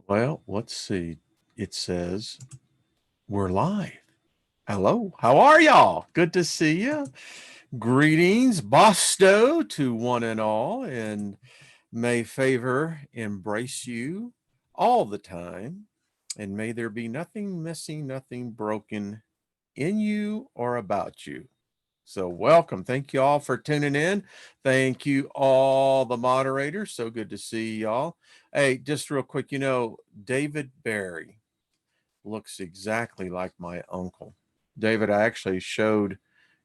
Well, let's see. It says we're live. Hello, how are y'all? Good to see you. Greetings, Bosto, to one and all, and may favor embrace you all the time, and may there be nothing missing, nothing broken in you or about you. So welcome. Thank you all for tuning in. Thank you all the moderators. So good to see y'all. Hey, just real quick, David Barry looks exactly like my uncle. David, I actually showed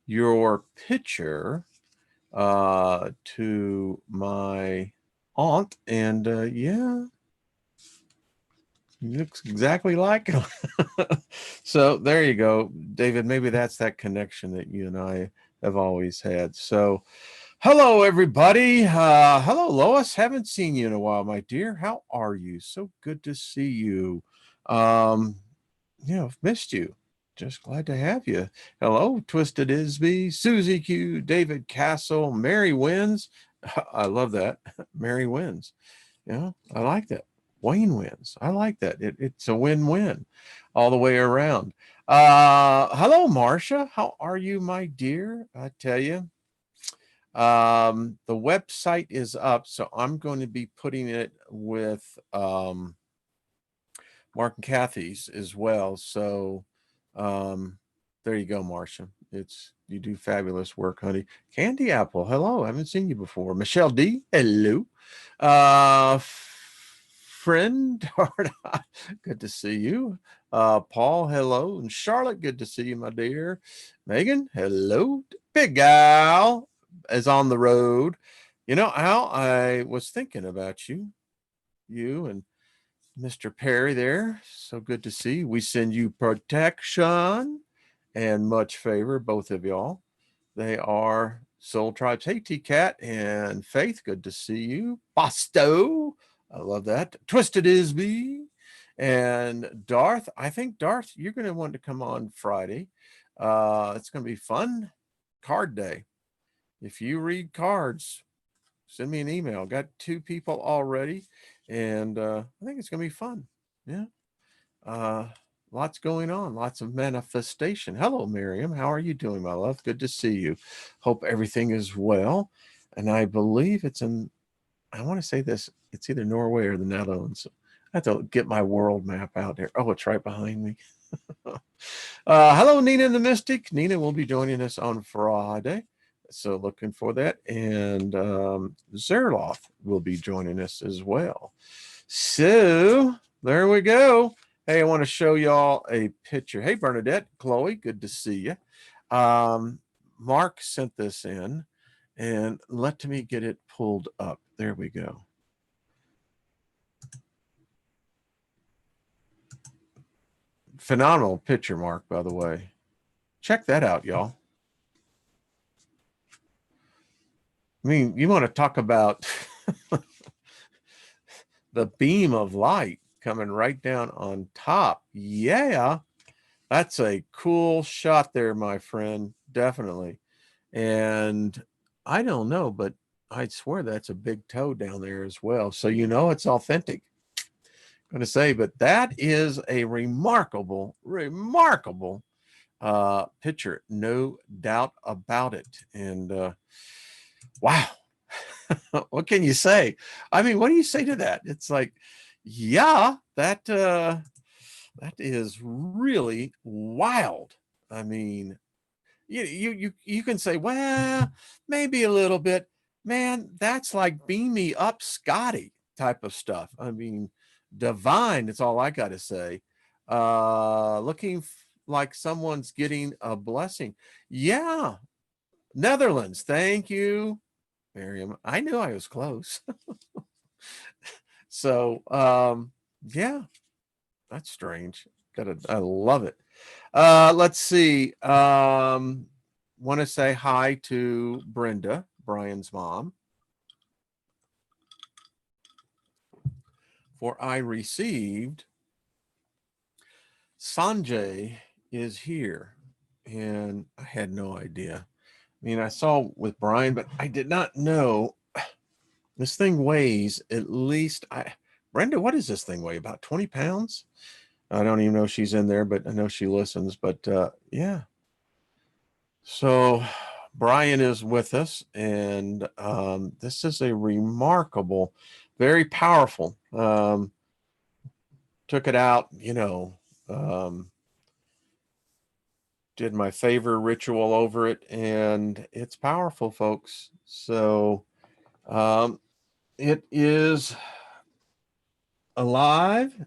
your picture to my aunt, and yeah, he looks exactly like him. So there you go, David. Maybe that's that connection that you and I have always had. So hello, everybody. Hello, Lois. Haven't seen you in a while, my dear. How are you? So good to see you. Um, I've missed you. Just glad to have you. Hello, Twisted Isby, Susie Q, David Castle, Mary Wins. I love that. Mary Wins. Yeah, I like that. Wayne wins. I like that. It's a win-win all the way around. Hello, Marcia. How are you, my dear? I tell you, the website is up, so I'm going to be putting it with Mark and Kathy's as well. So there you go, Marcia. You do fabulous work, honey. Candy Apple, hello. I haven't seen you before. Michelle D, hello. Friend, good to see you. Paul, hello. And Charlotte, good to see you, my dear. Megan, hello. Big Al is on the road. You know, Al, I was thinking about you and Mr. Perry there. So good to see you. We send you protection and much favor, both of y'all. They are Soul Tribes. Hey, T-Cat and Faith, good to see you. Bosto, I love that. Twisted Isby and Darth. I think, Darth, you're going to want to come on Friday. It's going to be fun. Card day. If you read cards, send me an email. Got 2 people already, and I think it's going to be fun. Yeah. Lots going on, lots of manifestation. Hello, Miriam. How are you doing, my love? Good to see you. Hope everything is well. And I believe I want to say this, it's either Norway or the Netherlands. I have to get my world map out there. Oh, it's right behind me. Hello, Nina and the Mystic. Nina will be joining us on Friday. So looking for that. And Zerloth will be joining us as well. So there we go. Hey, I want to show y'all a picture. Hey, Bernadette, Chloe, good to see you. Mark sent this in, and let me get it pulled up. There we go. Phenomenal picture, Mark, by the way. Check that out, y'all. I mean, you want to talk about the beam of light coming right down on top. Yeah, that's a cool shot there, my friend. Definitely. And I don't know, but I'd swear that's a big toe down there as well. So it's authentic. I'm going to say, but that is a remarkable picture, no doubt about it. And wow, what can you say? I mean, what do you say to that? It's like, yeah, that is really wild. I mean, you can say, well, maybe a little bit. Man, that's like beam me up, Scotty type of stuff. I mean, divine. That's all I got to say. Looking like someone's getting a blessing. Yeah, Netherlands. Thank you, Miriam. I knew I was close. So, yeah, that's strange. I love it. Let's see. Want to say hi to Brenda, Brian's mom. For I received Sanjay is here, and I had no idea. I mean, I saw with Brian, but I did not know this thing weighs at least Brenda, what does this thing weigh? About 20 pounds? I don't even know if she's in there, but I know she listens. But yeah. So Brian is with us, and this is a remarkable, very powerful. Took it out, did my favor ritual over it, and it's powerful, folks. So it is alive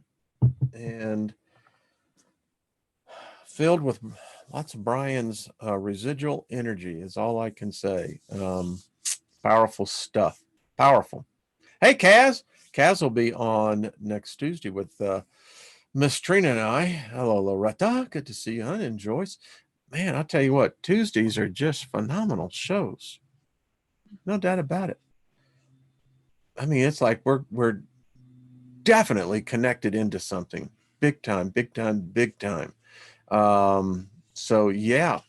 and filled with lots of Brian's residual energy is all I can say. Powerful stuff. Powerful. Hey, Kaz. Kaz will be on next Tuesday with Miss Trina and I. Hello, Loretta. Good to see you, hon, and Joyce. Man, I'll tell you what, Tuesdays are just phenomenal shows. No doubt about it. I mean, it's like we're definitely connected into something. Big time, big time, big time. So yeah,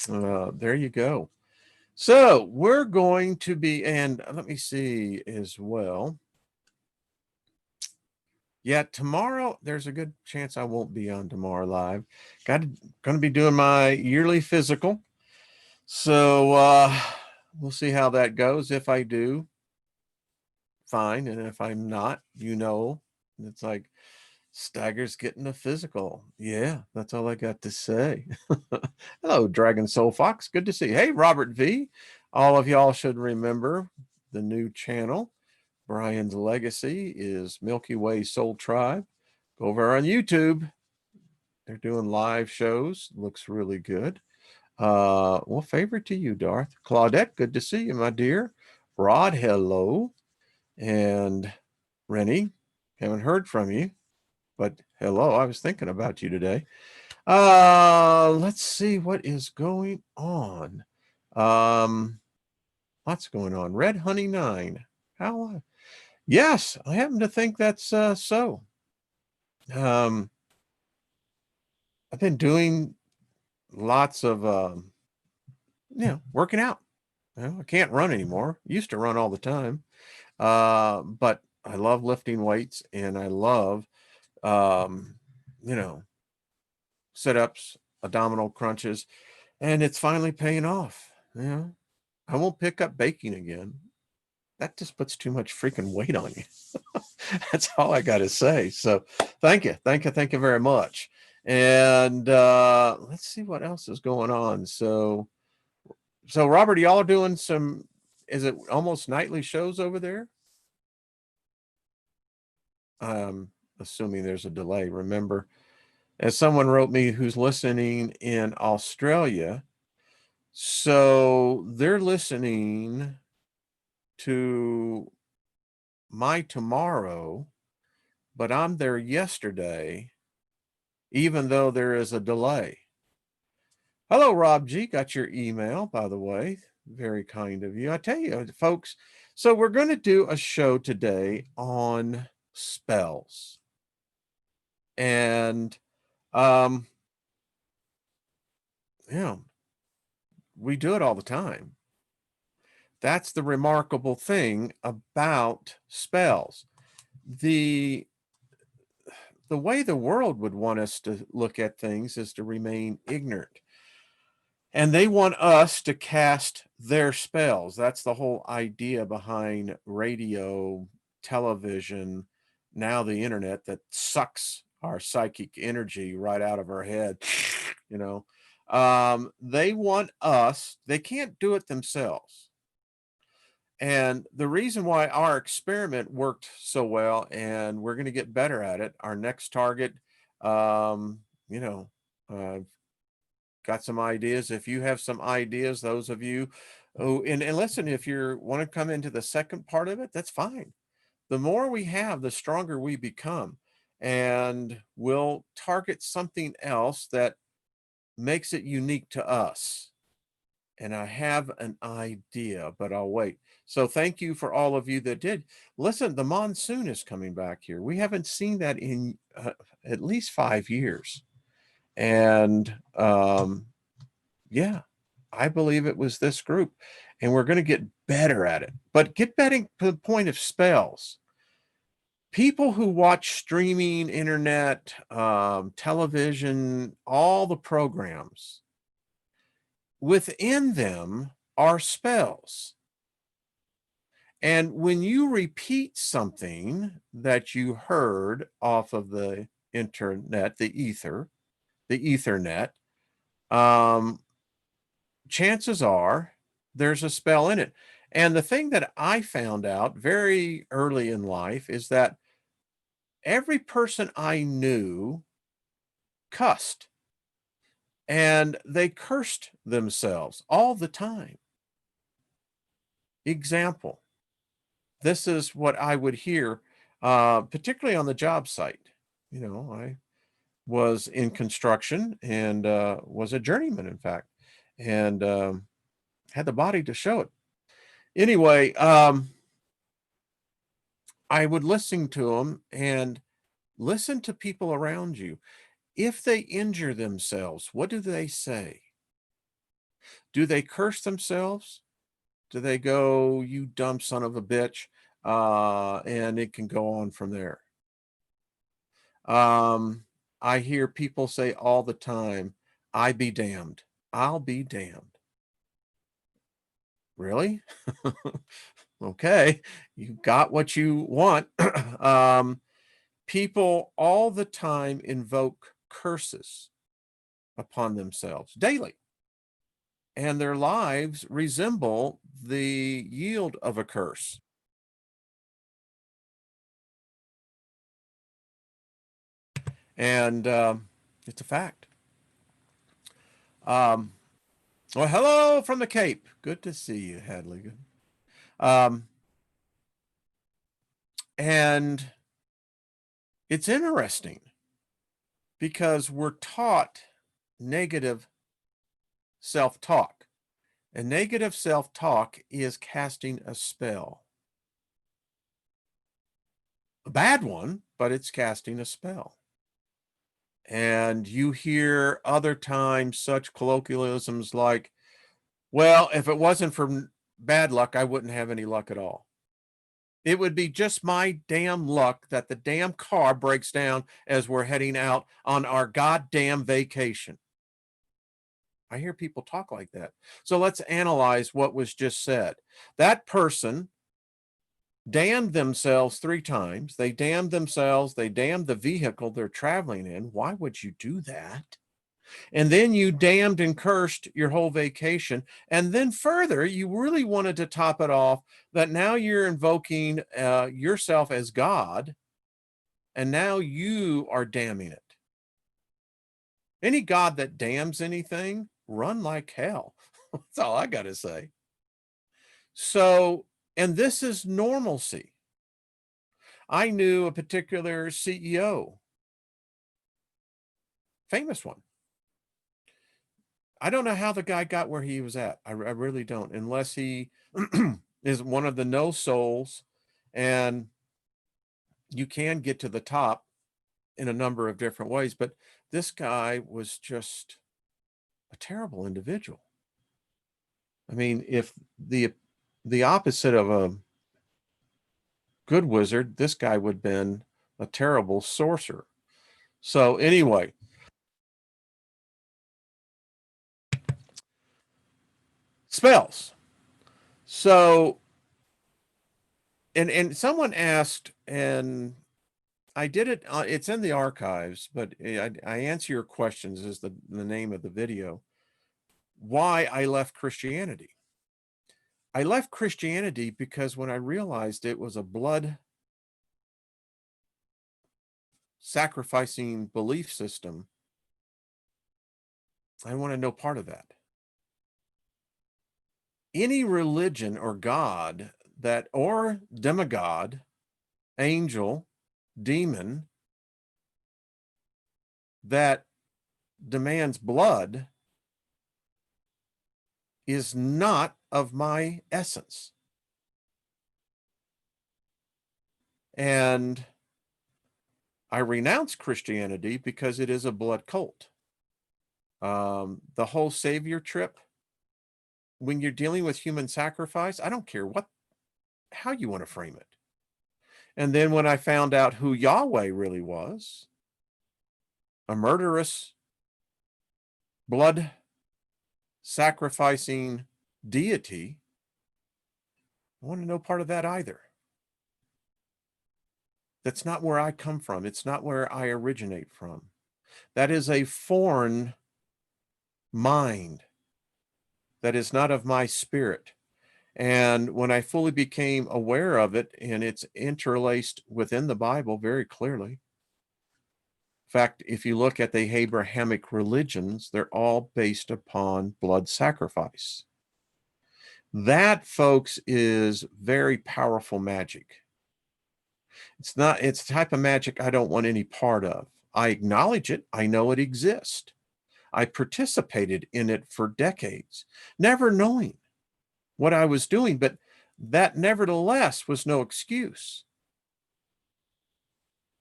there you go. So we're going to be, and let me see as well. Yeah, tomorrow there's a good chance I won't be on tomorrow live. Going to be doing my yearly physical. So we'll see how that goes. If I do, fine, and if I'm not, it's like Steiger's getting a physical. Yeah, that's all I got to say. Hello, Dragon Soul Fox. Good to see you. Hey, Robert V. All of y'all should remember the new channel. Brian's legacy is Milky Way Soul Tribe. Go over on YouTube. They're doing live shows. Looks really good. Well, favorite to you, Darth. Claudette, good to see you, my dear. Rod, hello. And Rennie, haven't heard from you, but hello. I was thinking about you today. Let's see what is going on. Lots going on. Red Honey 9. How? Yes, I happen to think that's so. I've been doing lots of working out. Well, I can't run anymore. Used to run all the time. But I love lifting weights, and I love sit-ups, abdominal crunches, and it's finally paying off. I won't pick up baking again. That just puts too much freaking weight on you. That's all I got to say. So thank you very much. And let's see what else is going on. So Robert, y'all are doing some, is it almost nightly shows over there? Assuming there's a delay. Remember, as someone wrote me who's listening in Australia, so they're listening to my tomorrow, but I'm there yesterday, even though there is a delay. Hello, Rob G. Got your email, by the way. Very kind of you. I tell you, folks, so we're going to do a show today on spells. And we do it all the time. That's the remarkable thing about spells. The way the world would want us to look at things is to remain ignorant. And they want us to cast their spells. That's the whole idea behind radio, television, now the internet, that sucks our psychic energy right out of our head. They want us, they can't do it themselves. And the reason why our experiment worked so well, and we're going to get better at it, our next target, got some ideas. If you have some ideas, those of you who, and listen, if you want to come into the second part of it, that's fine. The more we have, the stronger we become. And we'll target something else that makes it unique to us. And I have an idea, but I'll wait. So thank you for all of you that did. Listen, the monsoon is coming back here. We haven't seen that in at least 5 years. And yeah, I believe it was this group. And we're going to get better at it. But get better to the point of spells. People who watch streaming, internet, television, all the programs, within them are spells. And when you repeat something that you heard off of the internet, the ethernet, chances are there's a spell in it. And the thing that I found out very early in life is that every person I knew cussed, and they cursed themselves all the time. Example, this is what I would hear, particularly on the job site. I was in construction and was a journeyman, in fact, and had the body to show it. Anyway, I would listen to them and listen to people around you. If they injure themselves, what do they say? Do they curse themselves? Do they go, "You dumb son of a bitch," and it can go on from there. I hear people say all the time, "I be damned. I'll be damned." Really? Okay, you got what you want. People all the time invoke curses upon themselves daily, and their lives resemble the yield of a curse. And it's a fact. Um, well, hello from the Cape. Good to see you, Hadley. Um, and it's interesting because we're taught negative self-talk. And negative self-talk is casting a spell. A bad one, but it's casting a spell. And you hear other times such colloquialisms like, "Well, if it wasn't for bad luck, I wouldn't have any luck at all. It would be just my damn luck that the damn car breaks down as we're heading out on our goddamn vacation." I hear people talk like that. So let's analyze what was just said. That person damned themselves 3 times. They damned themselves. They damned the vehicle they're traveling in. Why would you do that? And then you damned and cursed your whole vacation. And then further, you really wanted to top it off that now you're invoking yourself as God, and now you are damning it. Any God that damns anything, run like hell. That's all I got to say. So, and this is normalcy. I knew a particular CEO, famous one. I don't know how the guy got where he was at. I really don't, unless he is one of the no souls, and you can get to the top in a number of different ways. But this guy was just a terrible individual. I mean, if the opposite of a good wizard, this guy would have been a terrible sorcerer. So anyway, spells. So and someone asked, and I did it. It's in the archives, but I answer your questions is the name of the video. Why I left Christianity. I left Christianity because when I realized it was a blood sacrificing belief system, I wanted no part of that. Any religion or God that, or demigod, angel, demon that demands blood is not of my essence. And I renounce Christianity because it is a blood cult. The whole savior trip, when you're dealing with human sacrifice, I don't care how you want to frame it. And then when I found out who Yahweh really was, a murderous, blood sacrificing deity, I want to know part of that either. That's not where I come from. It's not where I originate from. That is a foreign mind that is not of my spirit. And when I fully became aware of it, and it's interlaced within the Bible very clearly. In fact, if you look at the Abrahamic religions, they're all based upon blood sacrifice. That, folks, is very powerful magic. It's the type of magic I don't want any part of. I acknowledge it. I know it exists. I participated in it for decades, never knowing what I was doing, but that nevertheless was no excuse.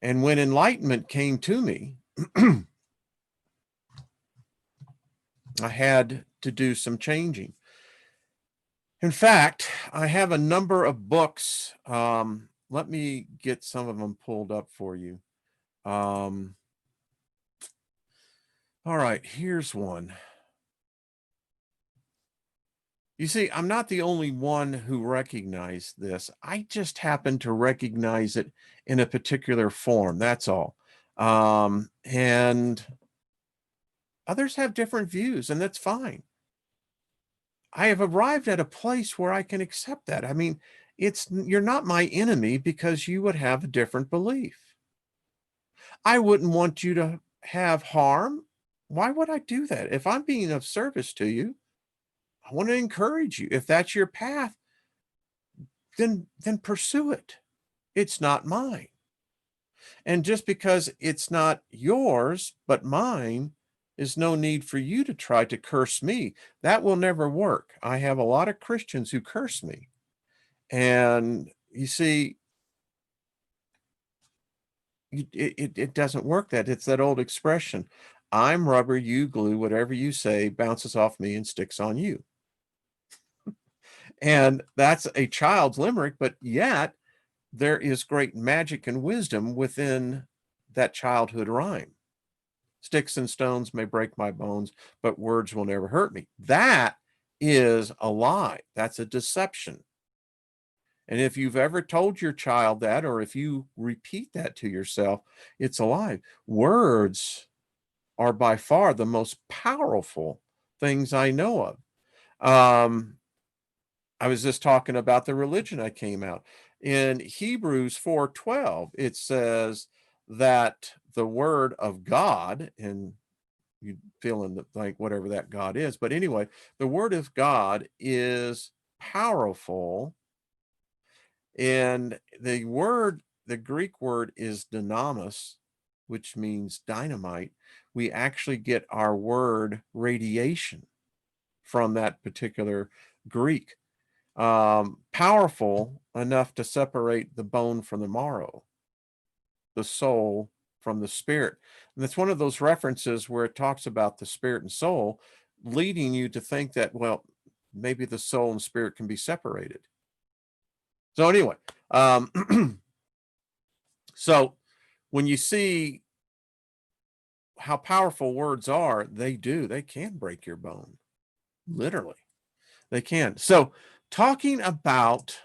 And when enlightenment came to me, I had to do some changing. In fact, I have a number of books. Let me get some of them pulled up for you. All right, here's one. You see, I'm not the only one who recognized this. I just happen to recognize it in a particular form. That's all. And others have different views, and that's fine. I have arrived at a place where I can accept that. I mean, you're not my enemy because you would have a different belief. I wouldn't want you to have harm. Why would I do that? If I'm being of service to you, I want to encourage you. If that's your path, then pursue it. It's not mine. And just because it's not yours, but mine, is no need for you to try to curse me. That will never work. I have a lot of Christians who curse me. And you see, it doesn't work. It's that old expression. I'm rubber, you glue, whatever you say bounces off me and sticks on you. And that's a child's limerick, but yet there is great magic and wisdom within that childhood rhyme. Sticks and stones may break my bones, but words will never hurt me. That is a lie. That's a deception. And if you've ever told your child that, or if you repeat that to yourself, it's a lie. Words are by far the most powerful things I know of. I was just talking about the religion I came out. In Hebrews 4:12, it says that the word of God, and you fill in the blank, whatever that God is. But anyway, the word of God is powerful. And the Greek word is dynamis, which means dynamite. We actually get our word radiation from that particular Greek. Powerful enough to separate the bone from the marrow, the soul from the spirit. And it's one of those references where it talks about the spirit and soul, leading you to think that, well, maybe the soul and spirit can be separated. So anyway, so when you see how powerful words are, they can break your bone. Literally, they can. So talking about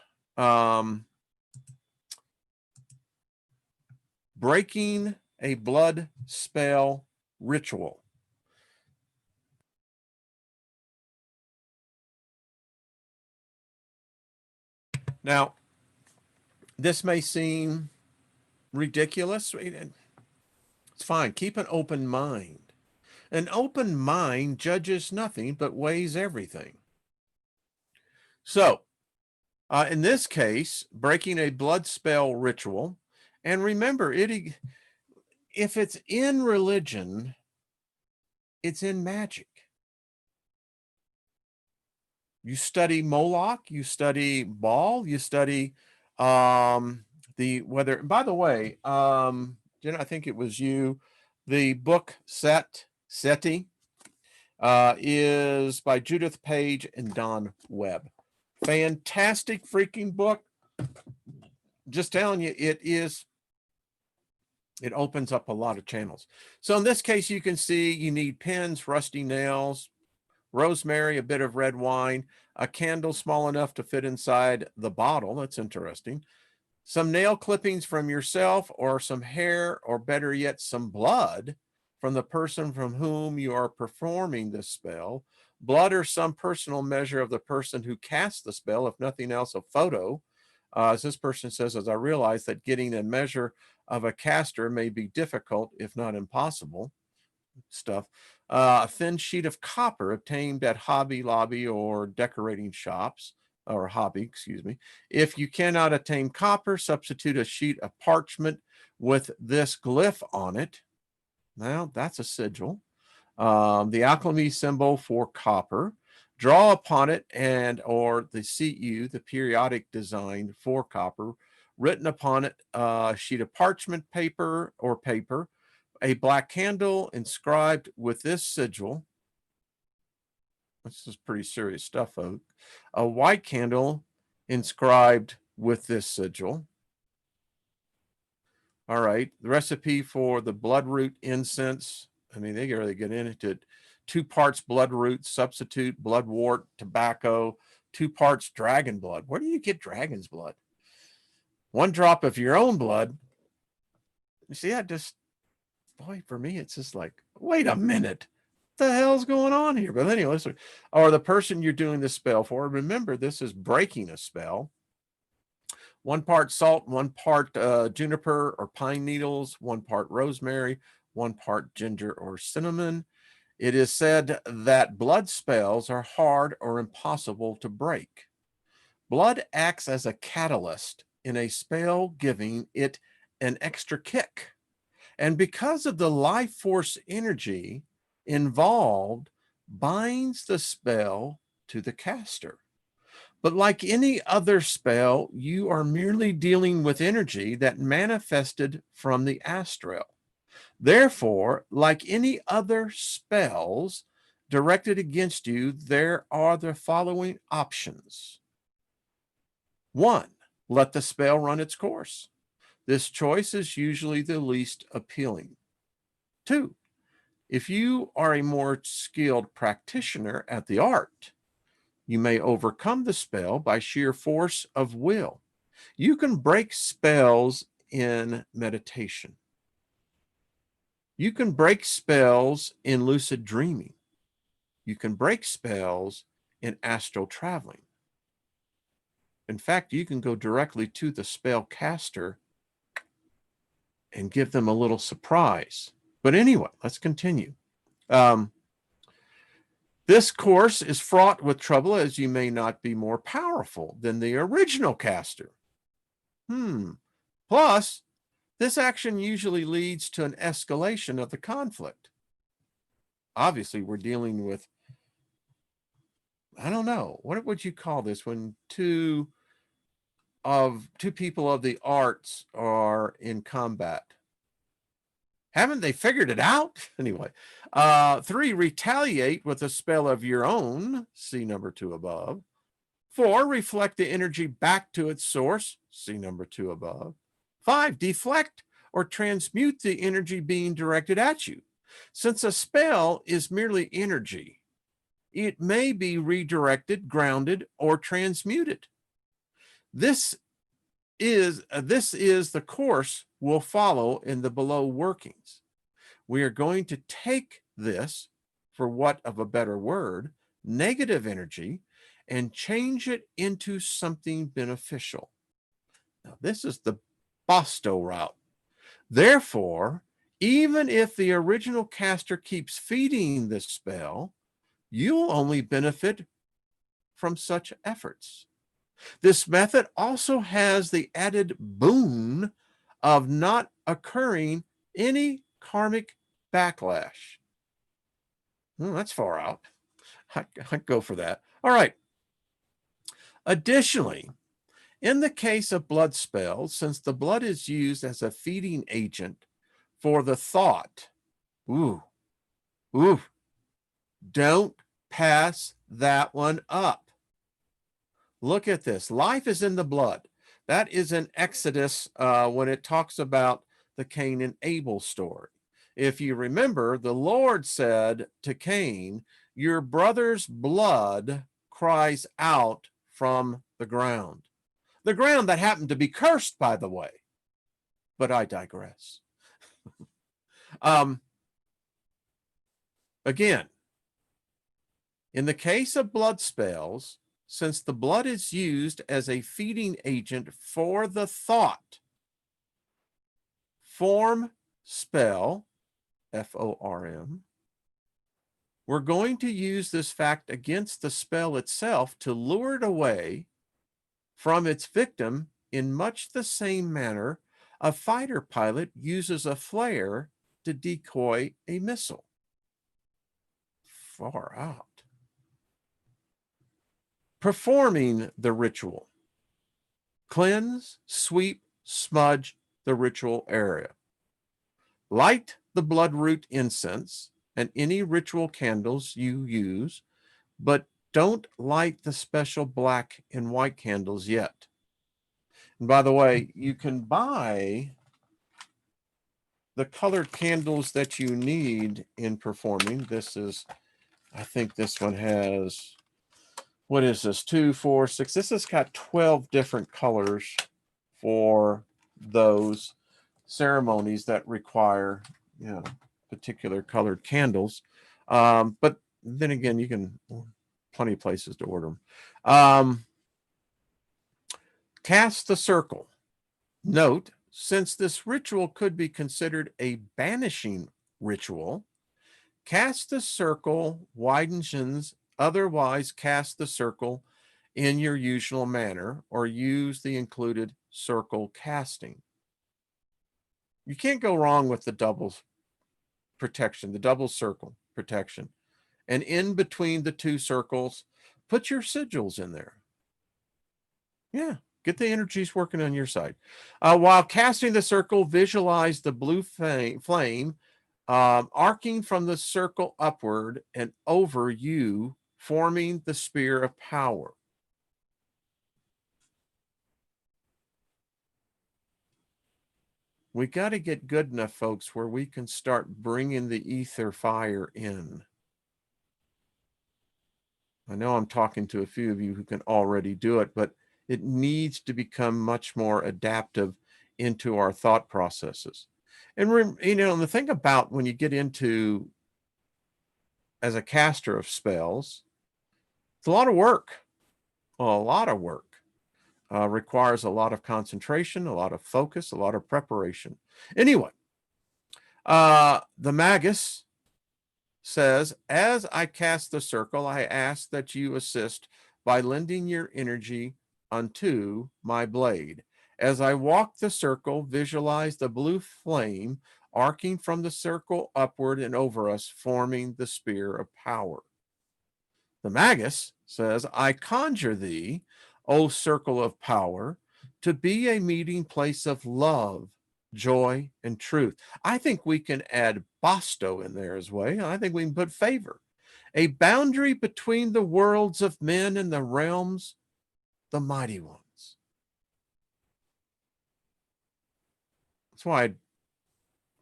breaking a blood spell ritual. Now, this may seem ridiculous. It's fine. Keep an open mind. An open mind judges nothing but weighs everything. So, in this case, breaking a blood spell ritual, and remember, if it's in religion, it's in magic. You study Moloch, you study Baal, you study whether, by the way, Jenna, I think it was you, the book Seti is by Judith Page and Don Webb. Fantastic freaking book. just telling you, it opens up a lot of channels. So in this case, you can see you need pins, rusty nails, rosemary, a bit of red wine, a candle small enough to fit inside the bottle. That's interesting. Some nail clippings from yourself, or some hair, or better yet, some blood from the person from whom you are performing this spell. Blood or some personal measure of the person who cast the spell, if nothing else, a photo. As this person says, as I realize that getting a measure of a caster may be difficult, if not impossible. Stuff. A thin sheet of copper obtained at Hobby Lobby or decorating shops, or hobby, excuse me. If you cannot attain copper, substitute a sheet of parchment with this glyph on it. Now, that's a sigil. The alchemy symbol for copper. Draw upon it, and or the CU, the periodic design for copper, written upon it, a sheet of parchment paper or paper, a black candle inscribed with this sigil. This is pretty serious stuff, folks. A white candle inscribed with this sigil. All right, the recipe for the bloodroot incense. I mean, they really get into it. 2 parts bloodroot, substitute bloodwort, tobacco, 2 parts dragon blood. Where do you get dragon's blood? 1 drop of your own blood. You see, I just, boy, for me, it's just like, wait a minute. What the hell's going on here? But anyway, listen, or the person you're doing the spell for. Remember, this is breaking a spell. 1 part salt, 1 part juniper or pine needles, 1 part rosemary, 1 part ginger or cinnamon. It is said that blood spells are hard or impossible to break. Blood acts as a catalyst in a spell, giving it an extra kick. And because of the life force energy involved, binds the spell to the caster. But like any other spell, you are merely dealing with energy that manifested from the astral. Therefore, like any other spells directed against you, there are the following options. 1, let the spell run its course. This choice is usually the least appealing. 2, if you are a more skilled practitioner at the art, you may overcome the spell by sheer force of will. You can break spells in meditation. You can break spells in lucid dreaming. You can break spells in astral traveling. In fact, you can go directly to the spell caster and give them a little surprise. But anyway, let's continue. This course is fraught with trouble, as you may not be more powerful than the original caster. Plus, this action usually leads to an escalation of the conflict. Obviously, we're dealing with, I don't know, what would you call this when two people of the arts are in combat? Haven't they figured it out? Anyway, 3, retaliate with a spell of your own. See number 2 above. 4, reflect the energy back to its source. See number 2 above. 5, deflect or transmute the energy being directed at you. Since a spell is merely energy, it may be redirected, grounded, or transmuted. This is the course we'll follow in the below workings. We are going to take this, for what of a better word, negative energy, and change it into something beneficial. Now, this is the Bosto route. Therefore, even if the original caster keeps feeding this spell, you'll only benefit from such efforts. This method also has the added boon of not occurring any karmic backlash. That's far out. I'd go for that. All right. Additionally, in the case of blood spells, since the blood is used as a feeding agent for the thought, don't pass that one up. Look at this. Life is in the blood. That is in Exodus when it talks about the Cain and Abel story. If you remember, the Lord said to Cain, your brother's blood cries out from the ground. The ground that happened to be cursed, by the way. But I digress. Again, in the case of blood spells, since the blood is used as a feeding agent for the thought, form spell, F-O-R-M, we're going to use this fact against the spell itself to lure it away from its victim in much the same manner a fighter pilot uses a flare to decoy a missile. Far out. Performing the ritual. Cleanse, sweep, smudge the ritual area. Light the bloodroot incense and any ritual candles you use, but don't light the special black and white candles yet. And by the way, you can buy the colored candles that you need in performing. This is, I think this one has, what is this? 2, 4, 6. This has got 12 different colors for those ceremonies that require, particular colored candles. But then again, you can, plenty of places to order them. Cast the circle. Note, since this ritual could be considered a banishing ritual, cast the circle widens, otherwise cast the circle in your usual manner or use the included circle casting. You can't go wrong with the double protection, the double circle protection. And in between the two circles, put your sigils in there. Yeah, get the energies working on your side. While casting the circle, visualize the blue flame arcing from the circle upward and over you, forming the spear of power. We got to get good enough, folks, where we can start bringing the ether fire in. I know I'm talking to a few of you who can already do it, but it needs to become much more adaptive into our thought processes. And, the thing about when you get into, as a caster of spells, it's a lot of work. Requires a lot of concentration, a lot of focus, a lot of preparation. Anyway, the Magus says, as I cast the circle, I ask that you assist by lending your energy unto my blade. As I walk the circle, visualize the blue flame arcing from the circle upward and over us, forming the spear of power. The Magus says, I conjure thee, O circle of power, to be a meeting place of love, joy, and truth. I think we can add Basto in there as well. I think we can put favor. A boundary between the worlds of men and the realms, the mighty ones. That's why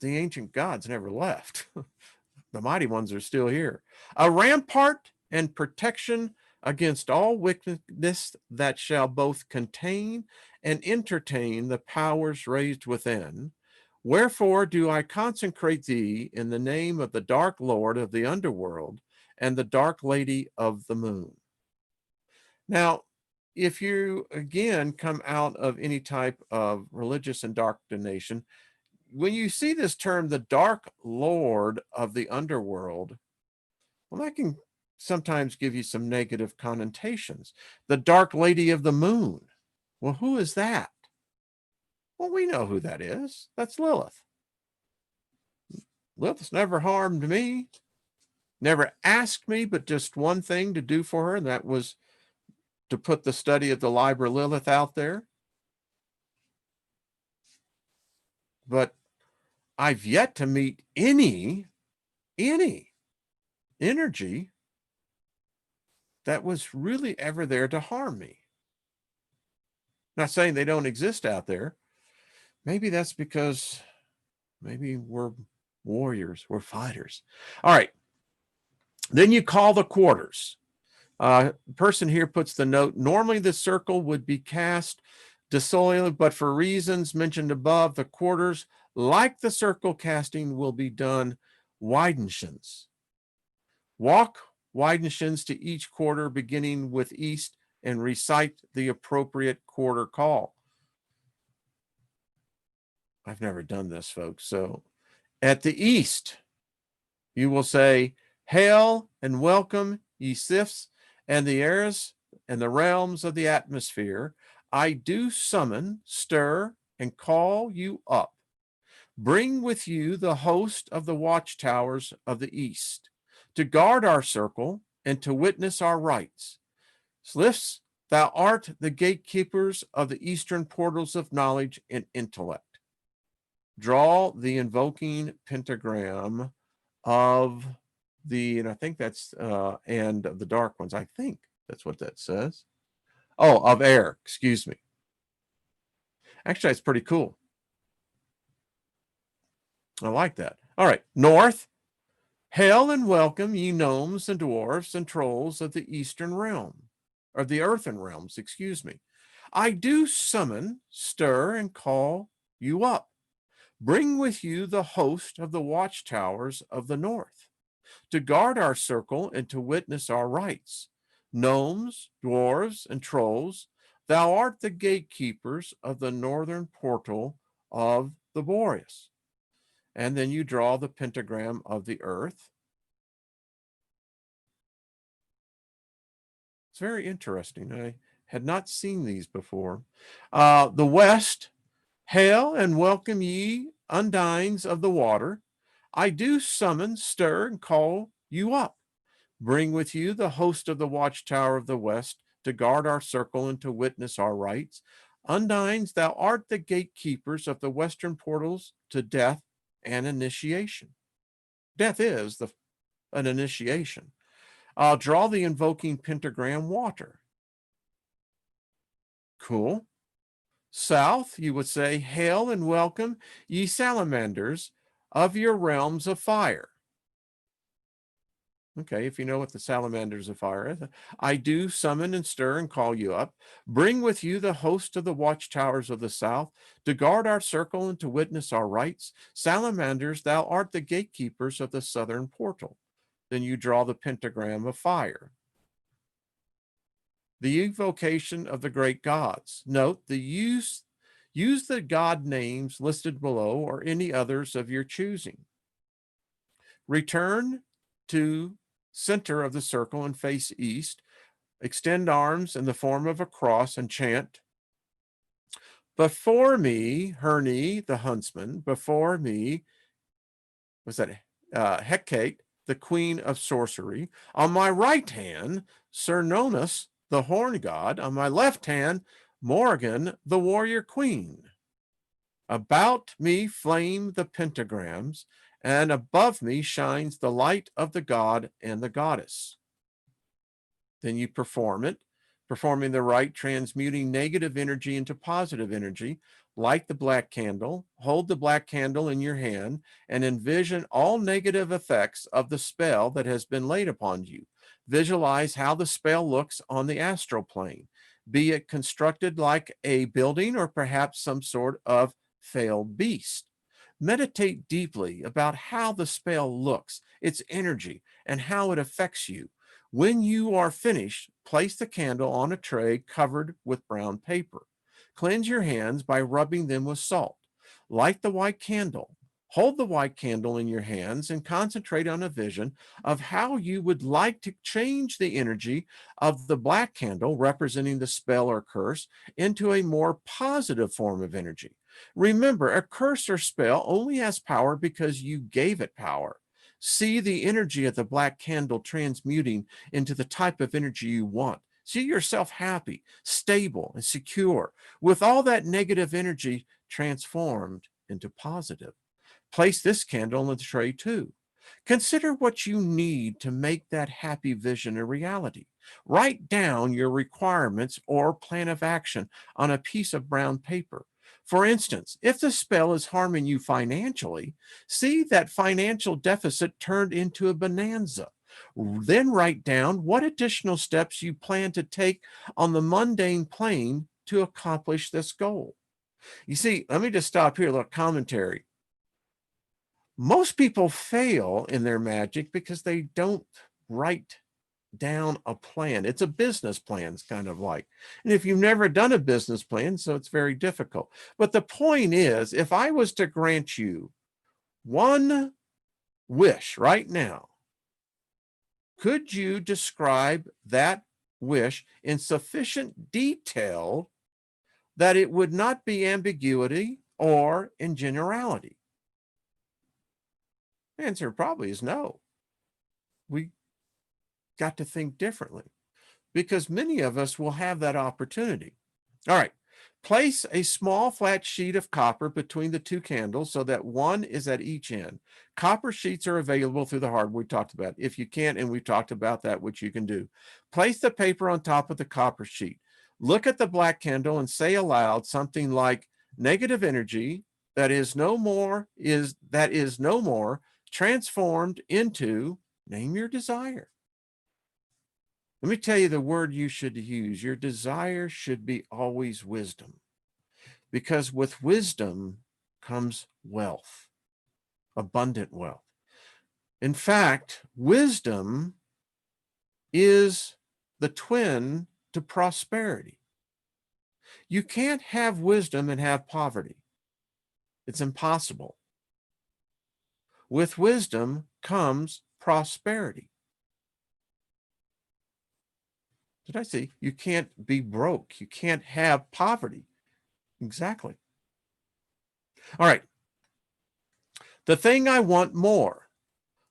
the ancient gods never left. The mighty ones are still here. A rampart and protection against all wickedness that shall both contain and entertain the powers raised within. Wherefore do I consecrate thee in the name of the dark lord of the underworld and the dark lady of the moon. Now, if you again come out of any type of religious indoctrination, when you see this term, the dark lord of the underworld, well, that can sometimes give you some negative connotations. The dark lady of the moon. Well, who is that? Well, we know who that is. That's Lilith. Lilith's never harmed me, never asked me but just one thing to do for her, and that was to put the study of the Liber Lilith out there. But I've yet to meet any energy that was really ever there to harm me. Not saying they don't exist out there. Maybe that's because maybe we're warriors, we're fighters. All right. Then you call the quarters. Person here puts the note, normally the circle would be cast dissolved, but for reasons mentioned above, the quarters, like the circle casting, will be done widenshins. Walk widenshins to each quarter, beginning with east, and recite the appropriate quarter call. I've never done this, folks. So at the east, you will say, hail and welcome, ye sifts and the airs and the realms of the atmosphere. I do summon, stir, and call you up. Bring with you the host of the watchtowers of the east, to guard our circle and to witness our rights. Slifts, thou art the gatekeepers of the eastern portals of knowledge and intellect. Draw the invoking pentagram of the, and I think that's, and of the dark ones. I think that's what that says. Oh, of air, excuse me. Actually, it's pretty cool. I like that. All right, north. Hail and welcome, ye gnomes and dwarfs and trolls of the eastern realm, or the earthen realms, excuse me. I do summon, stir, and call you up. Bring with you the host of the watchtowers of the north, to guard our circle and to witness our rights. Gnomes, dwarves, and trolls, thou art the gatekeepers of the northern portal of the Boreas. And then you draw the pentagram of the earth. It's very interesting. I had not seen these before. The west, hail and welcome ye undines of the water. I do summon, stir, and call you up. Bring with you the host of the watchtower of the west to guard our circle and to witness our rights. Undines, thou art the gatekeepers of the western portals to death and initiation. Death is an initiation. Draw the invoking pentagram water. Cool. South, you would say, hail and welcome, ye salamanders of your realms of fire. Okay, if you know what the salamanders of fire is, I do summon and stir and call you up. Bring with you the host of the watchtowers of the south to guard our circle and to witness our rights. Salamanders, thou art the gatekeepers of the southern portal. Then you draw the pentagram of fire. The evocation of the great gods. Note the use the god names listed below or any others of your choosing. Return to center of the circle and face east. Extend arms in the form of a cross and chant, before me, Herni, the huntsman, before me, was that Hecate, the queen of sorcery. On my right hand, Cernunnos, the horn god. On my left hand, Morgan, the warrior queen. About me flame the pentagrams, and above me shines the light of the god and the goddess. Then you perform it, performing the rite, transmuting negative energy into positive energy. Light the black candle, hold the black candle in your hand, and envision all negative effects of the spell that has been laid upon you. Visualize how the spell looks on the astral plane, be it constructed like a building or perhaps some sort of failed beast. Meditate deeply about how the spell looks, its energy, and how it affects you. When you are finished, place the candle on a tray covered with brown paper. Cleanse your hands by rubbing them with salt. Light the white candle. Hold the white candle in your hands and concentrate on a vision of how you would like to change the energy of the black candle, representing the spell or curse, into a more positive form of energy. Remember, a curse or spell only has power because you gave it power. See the energy of the black candle transmuting into the type of energy you want. See yourself happy, stable, and secure, with all that negative energy transformed into positive. Place this candle in the tray too. Consider what you need to make that happy vision a reality. Write down your requirements or plan of action on a piece of brown paper. For instance, if the spell is harming you financially, see that financial deficit turned into a bonanza. Then write down what additional steps you plan to take on the mundane plane to accomplish this goal. You see, let me just stop here, a little commentary. Most people fail in their magic because they don't write down a plan. It's a business plan, it's kind of like. And if you've never done a business plan, so it's very difficult. But the point is, if I was to grant you one wish right now, could you describe that wish in sufficient detail that it would not be ambiguity or in generality? The answer probably is no. We got to think differently because many of us will have that opportunity. All right. Place a small flat sheet of copper between the two candles so that one is at each end. Copper sheets are available through the hardware we talked about. If you can't, and we talked about that, which you can do. Place the paper on top of the copper sheet. Look at the black candle and say aloud something like negative energy that is no more transformed into, name your desire. Let me tell you the word you should use. Your desire should be always wisdom, because with wisdom comes wealth, abundant wealth. In fact, wisdom is the twin to prosperity. You can't have wisdom and have poverty. It's impossible. With wisdom comes prosperity. Did I see? You can't be broke. You can't have poverty. Exactly. All right. The thing I want more.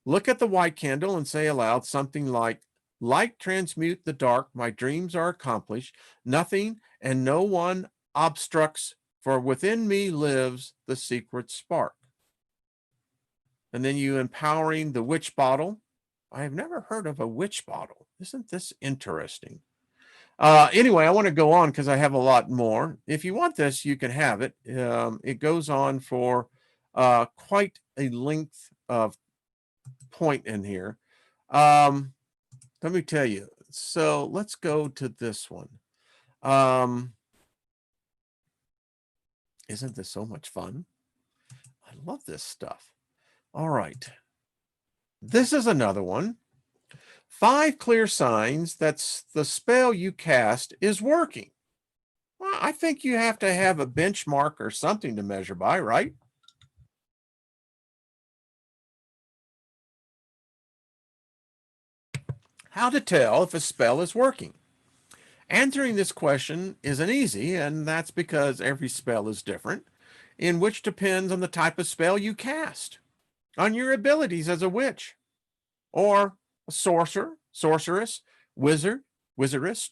Look at the white candle and say aloud something like, light transmute the dark, my dreams are accomplished, nothing and no one obstructs, for within me lives the secret spark. And then you empowering the witch bottle. I have never heard of a witch bottle. Isn't this interesting? Anyway, I want to go on because I have a lot more. If you want this, you can have it. It goes on for quite a length of point in here. Let me tell you. So let's go to this one. Isn't this so much fun? I love this stuff. All right. This is another one. 5 clear signs that the spell you cast is working. Well, I think you have to have a benchmark or something to measure by, right? How to tell if a spell is working? Answering this question isn't easy, and that's because every spell is different, in which depends on the type of spell you cast, on your abilities as a witch, or a sorcerer, sorceress, wizard, wizardess,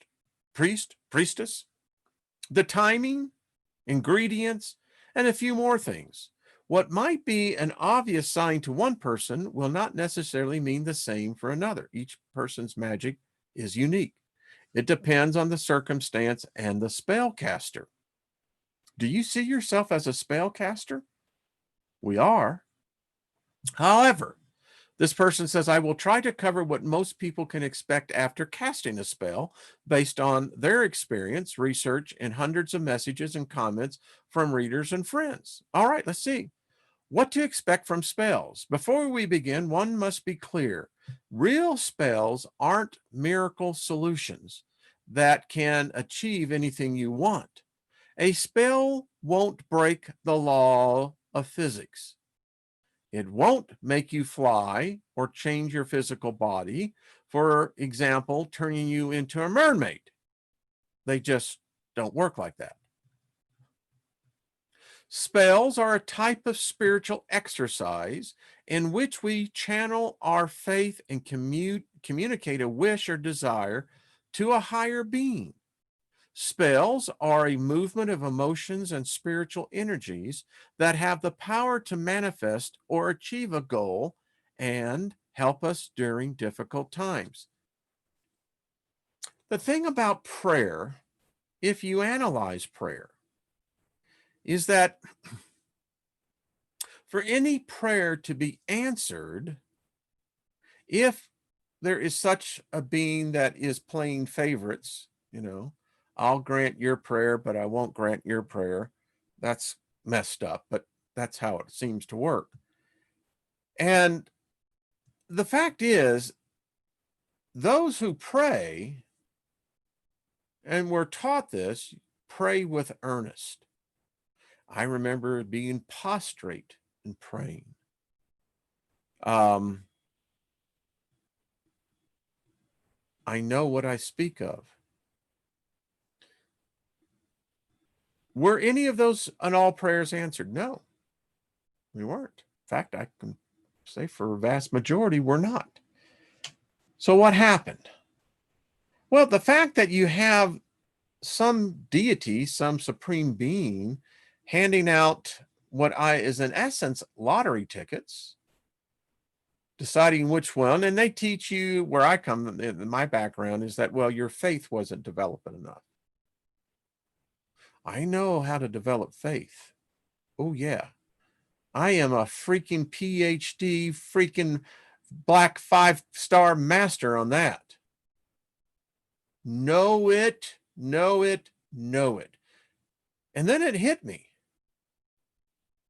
priest, priestess, the timing, ingredients, and a few more things. What might be an obvious sign to one person will not necessarily mean the same for another. Each person's magic is unique. It depends on the circumstance and the spellcaster. Do you see yourself as a spellcaster? We are. However, this person says, I will try to cover what most people can expect after casting a spell based on their experience, research, and hundreds of messages and comments from readers and friends. All right, let's see. What to expect from spells. Before we begin, one must be clear. Real spells aren't miracle solutions that can achieve anything you want. A spell won't break the law of physics. It won't make you fly or change your physical body. For example, turning you into a mermaid. They just don't work like that. Spells are a type of spiritual exercise in which we channel our faith and communicate a wish or desire to a higher being. Spells are a movement of emotions and spiritual energies that have the power to manifest or achieve a goal and help us during difficult times. The thing about prayer, if you analyze prayer, is that for any prayer to be answered, if there is such a being that is playing favorites, I'll grant your prayer, but I won't grant your prayer. That's messed up, but that's how it seems to work. And the fact is, those who pray, and we're taught this, pray with earnest. I remember being prostrate and praying. I know what I speak of. Were any of those and all prayers answered? No, we weren't. In fact, I can say for a vast majority, we're not. So what happened? Well, the fact that you have some deity, some supreme being, handing out what is in essence lottery tickets, deciding which one, and they teach you, where I come, my background is that, well, your faith wasn't developing enough. I know how to develop faith. Oh yeah. I am a freaking PhD, freaking black 5-star master on that. Know it, know it, know it. And then it hit me.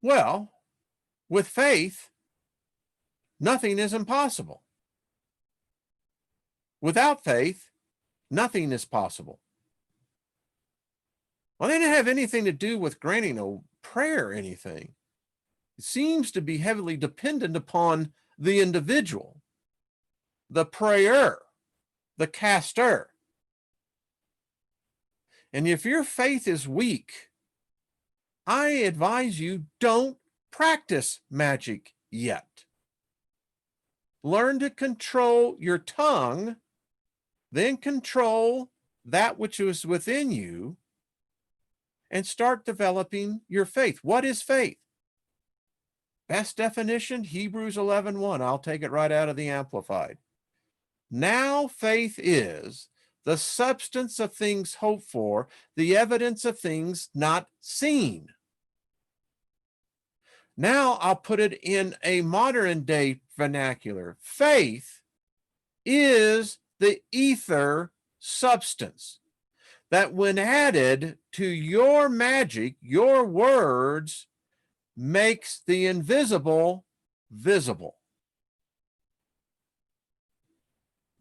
Well, with faith, nothing is impossible. Without faith, nothing is possible. Well, they didn't have anything to do with granting a prayer or anything. It seems to be heavily dependent upon the individual, the prayer, the caster. And if your faith is weak, I advise you, don't practice magic yet. Learn to control your tongue, then control that which is within you, and start developing your faith. What is faith? Best definition, Hebrews 11:1. I'll take it right out of the Amplified. Now faith is the substance of things hoped for, the evidence of things not seen. Now I'll put it in a modern day vernacular. Faith is the ether substance that, when added to your magic, your words, makes the invisible visible.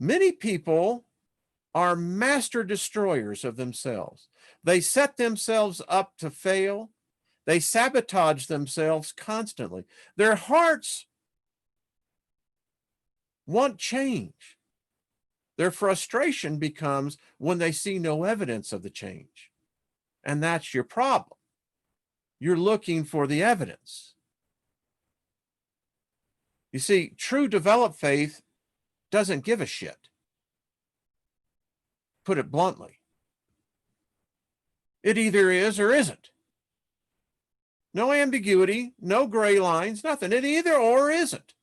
Many people are master destroyers of themselves. They set themselves up to fail. They sabotage themselves constantly. Their hearts want change. Their frustration becomes when they see no evidence of the change. And that's your problem. You're looking for the evidence. You see, true developed faith doesn't give a shit. Put it bluntly. It either is or isn't. No ambiguity, no gray lines, nothing. It either or isn't.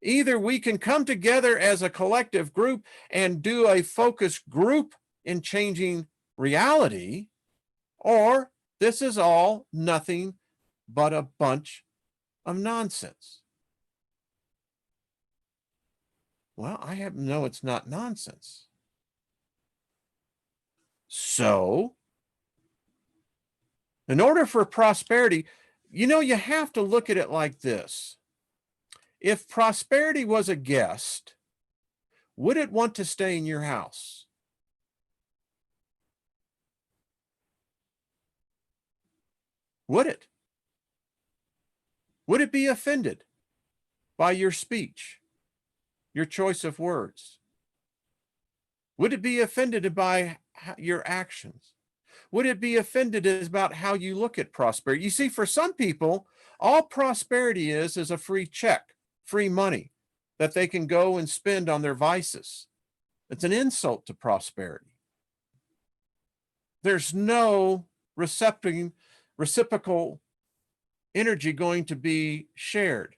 Either we can come together as a collective group and do a focus group in changing reality, or this is all nothing but a bunch of nonsense. Well, I happen to know it's not nonsense. So, in order for prosperity, you have to look at it like this. If prosperity was a guest, would it want to stay in your house? Would it? Would it be offended by your speech, your choice of words? Would it be offended by your actions? Would it be offended about how you look at prosperity? You see, for some people, all prosperity is a free check, free money that they can go and spend on their vices. It's an insult to prosperity. There's no reciprocal energy going to be shared.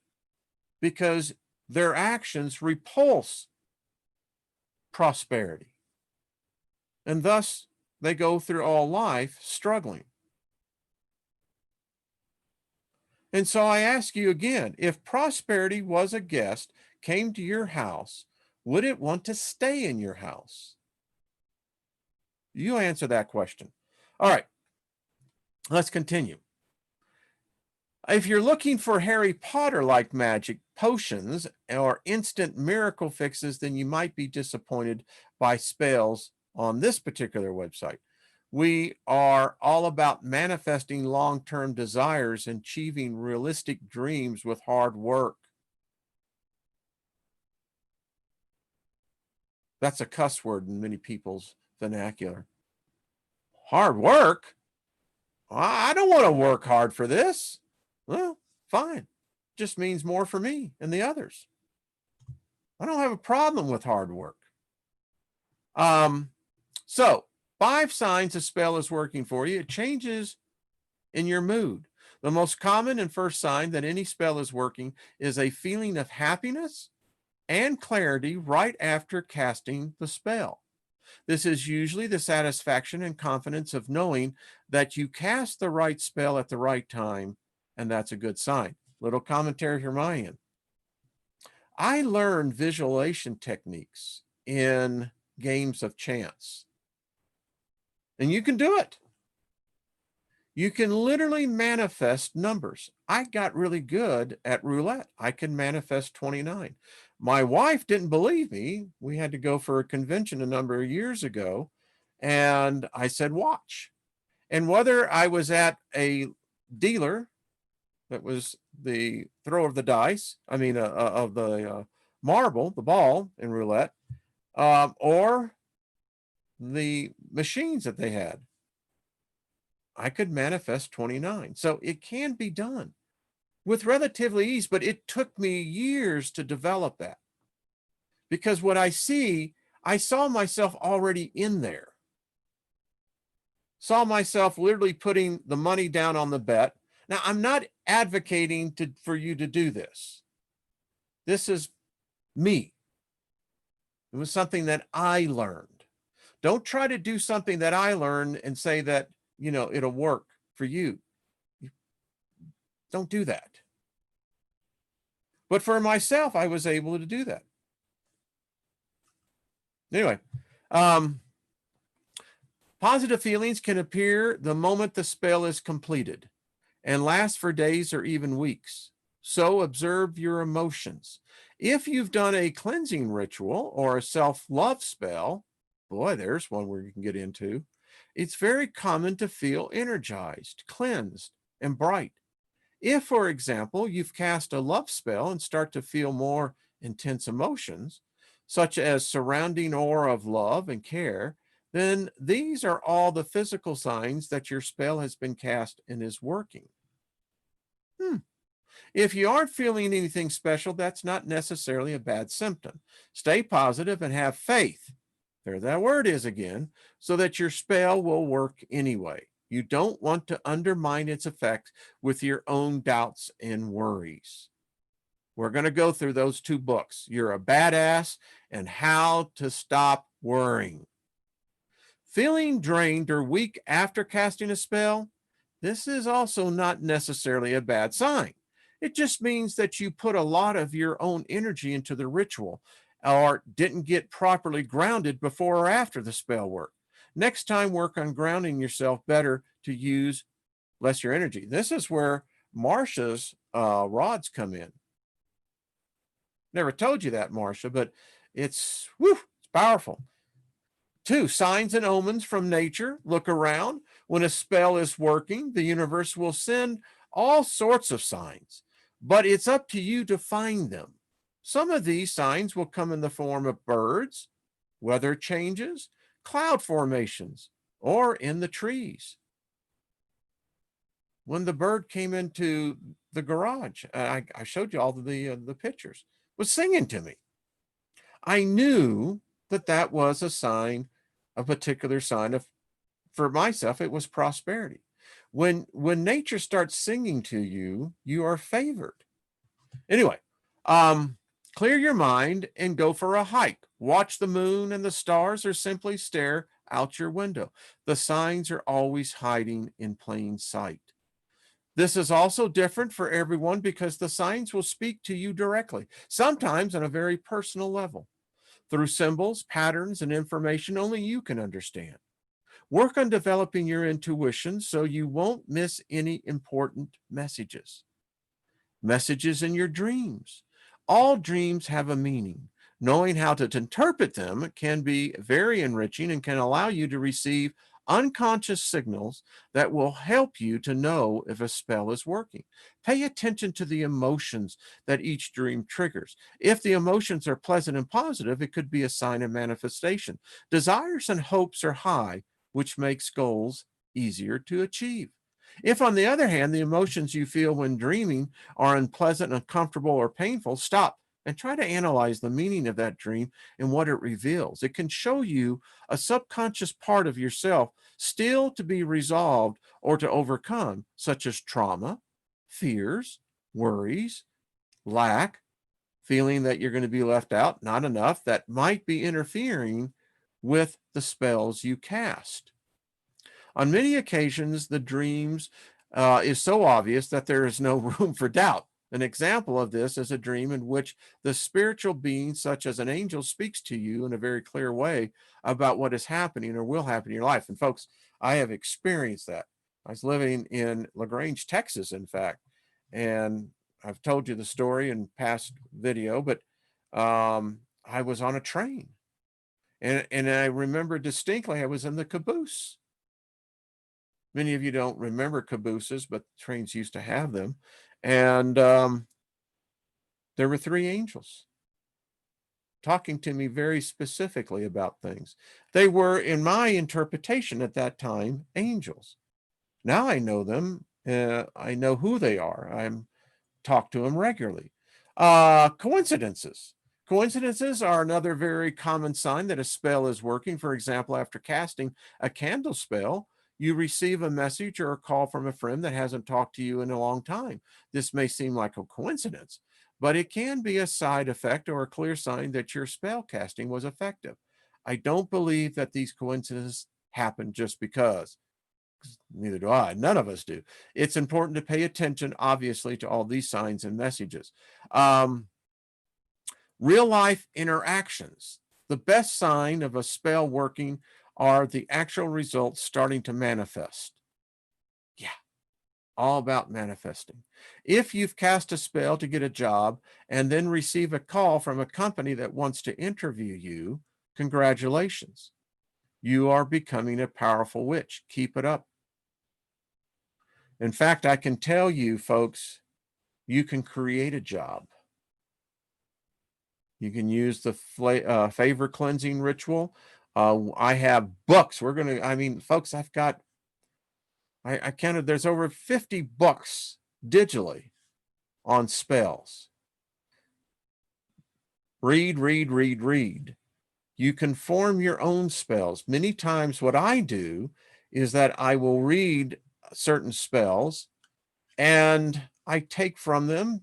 because their actions repulse prosperity. And thus, they go through all life struggling. And so I ask you again, if prosperity was a guest, came to your house, would it want to stay in your house? You answer that question. All right, let's continue. If you're looking for Harry Potter-like magic potions or instant miracle fixes, then you might be disappointed by spells on this particular website. We are all about manifesting long-term desires and achieving realistic dreams with hard work. That's a cuss word in many people's vernacular. Hard work? I don't want to work hard for this. Well, fine. Just means more for me and the others. I don't have a problem with hard work. So 5 signs a spell is working for you. It changes in your mood. The most common and first sign that any spell is working is a feeling of happiness and clarity right after casting the spell. This is usually the satisfaction and confidence of knowing that you cast the right spell at the right time, and that's a good sign. Little commentary from my end. I learned visualization techniques in games of chance, and you can do it. You can literally manifest numbers. I got really good at roulette. I can manifest 29. My wife didn't believe me. We had to go for a convention a number of years ago, and I said, watch. And whether I was at a dealer that was the thrower of the dice, of the marble, the ball in roulette, or the machines that they had, I could manifest 29. So it can be done with relatively ease, but it took me years to develop that. Because what I saw myself already in there. Saw myself literally putting the money down on the bet. Now, I'm not advocating for you to do this. This is me. It was something that I learned. Don't try to do something that I learned and say that, it'll work for you. Don't do that. But for myself, I was able to do that. Anyway, positive feelings can appear the moment the spell is completed and last for days or even weeks. So observe your emotions. If you've done a cleansing ritual or a self-love spell, boy, there's one where you can get into. It's very common to feel energized, cleansed, and bright. If, for example, you've cast a love spell and start to feel more intense emotions, such as surrounding aura of love and care, then these are all the physical signs that your spell has been cast and is working. If you aren't feeling anything special, that's not necessarily a bad symptom. Stay positive and have faith. There that word is again, so that your spell will work anyway. You don't want to undermine its effect with your own doubts and worries. We're going to go through those 2 books, You're a Badass and How to Stop Worrying. Feeling drained or weak after casting a spell, this is also not necessarily a bad sign. It just means that you put a lot of your own energy into the ritual or didn't get properly grounded before or after the spell work. Next time, work on grounding yourself better to use less your energy. This is where Marsha's rods come in. Never told you that, Marsha, but it's powerful. 2, signs and omens from nature. Look around. When a spell is working, the universe will send all sorts of signs, but it's up to you to find them. Some of these signs will come in the form of birds, weather changes, cloud formations, or in the trees. When the bird came into the garage, I showed you all the pictures, was singing to me. I knew that was a sign, a particular sign of, for myself, it was prosperity. When nature starts singing to you, you are favored. Anyway, Clear your mind and go for a hike. Watch the moon and the stars, or simply stare out your window. The signs are always hiding in plain sight. This is also different for everyone because the signs will speak to you directly, sometimes on a very personal level, through symbols, patterns, and information only you can understand. Work on developing your intuition so you won't miss any important messages. Messages in your dreams. All dreams have a meaning. Knowing how to interpret them can be very enriching and can allow you to receive unconscious signals that will help you to know if a spell is working. Pay attention to the emotions that each dream triggers. If the emotions are pleasant and positive, it could be a sign of manifestation. Desires and hopes are high, which makes goals easier to achieve. If, on the other hand, the emotions you feel when dreaming are unpleasant, uncomfortable, or painful, stop and try to analyze the meaning of that dream and what it reveals. It can show you a subconscious part of yourself still to be resolved or to overcome, such as trauma, fears, worries, lack, feeling that you're going to be left out, not enough, that might be interfering with the spells you cast. On many occasions, the dreams is so obvious that there is no room for doubt. An example of this is a dream in which the spiritual being, such as an angel, speaks to you in a very clear way about what is happening or will happen in your life. And folks, I have experienced that. I was living in LaGrange, Texas, in fact, and I've told you the story in past video, but I was on a train, and I remember distinctly I was in the caboose. Many of you don't remember cabooses, but trains used to have them. And there were three angels talking to me very specifically about things. They were, in my interpretation at that time, angels. Now I know them. I know who they are. I'm talk to them regularly. Coincidences. Coincidences are another very common sign that a spell is working. For example, after casting a candle spell, you receive a message or a call from a friend that hasn't talked to you in a long time. This may seem like a coincidence, but it can be a side effect or a clear sign that your spell casting was effective. I don't believe that these coincidences happen just because. Neither do I. None of us do. It's important to pay attention, obviously, to all these signs and messages. Real life interactions. The best sign of a spell working are the actual results starting to manifest. Yeah, all about manifesting. If you've cast a spell to get a job and then receive a call from a company that wants to interview you, congratulations. You are becoming a powerful witch. Keep it up. In fact, I can tell you, folks, you can create a job. You can use the favor cleansing ritual. I have books. Folks, I counted, there's over 50 books digitally on spells. Read, read, read, read. You can form your own spells. Many times what I do is that I will read certain spells and I take from them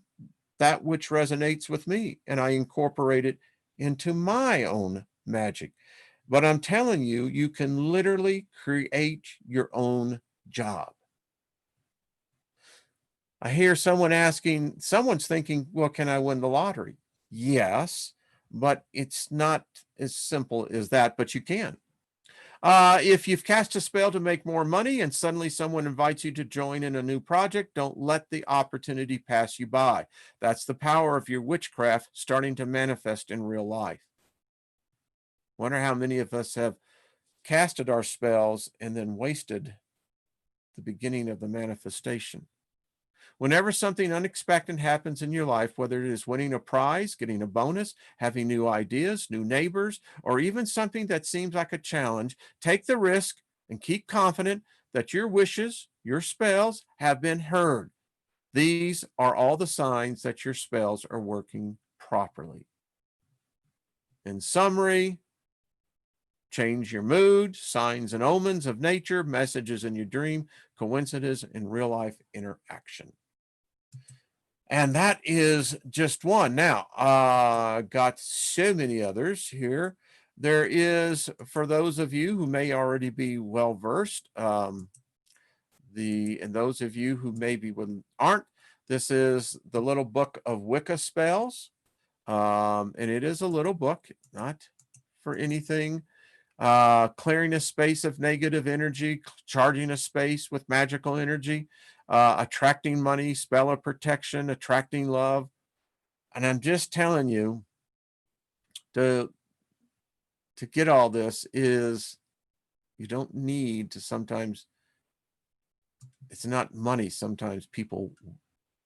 that which resonates with me and I incorporate it into my own magic. But I'm telling you, you can literally create your own job. I hear someone's thinking, well, can I win the lottery? Yes, but it's not as simple as that, but you can. If you've cast a spell to make more money and suddenly someone invites you to join in a new project, don't let the opportunity pass you by. That's the power of your witchcraft starting to manifest in real life. Wonder how many of us have casted our spells and then wasted the beginning of the manifestation. Whenever something unexpected happens in your life, whether it is winning a prize, getting a bonus, having new ideas, new neighbors, or even something that seems like a challenge, take the risk and keep confident that your wishes, your spells have been heard. These are all the signs that your spells are working properly. In summary, change your mood, signs and omens of nature, messages in your dream, coincidences in real life interaction. And that is just one. Now, got so many others here. There is, for those of you who may already be well versed, and those of you who maybe aren't, this is the little book of Wicca spells. And it is a little book, not for anything. Clearing a space of negative energy, charging a space with magical energy, attracting money, spell of protection, attracting love. And I'm just telling you, to get all this is, you don't need to, sometimes it's not money, sometimes people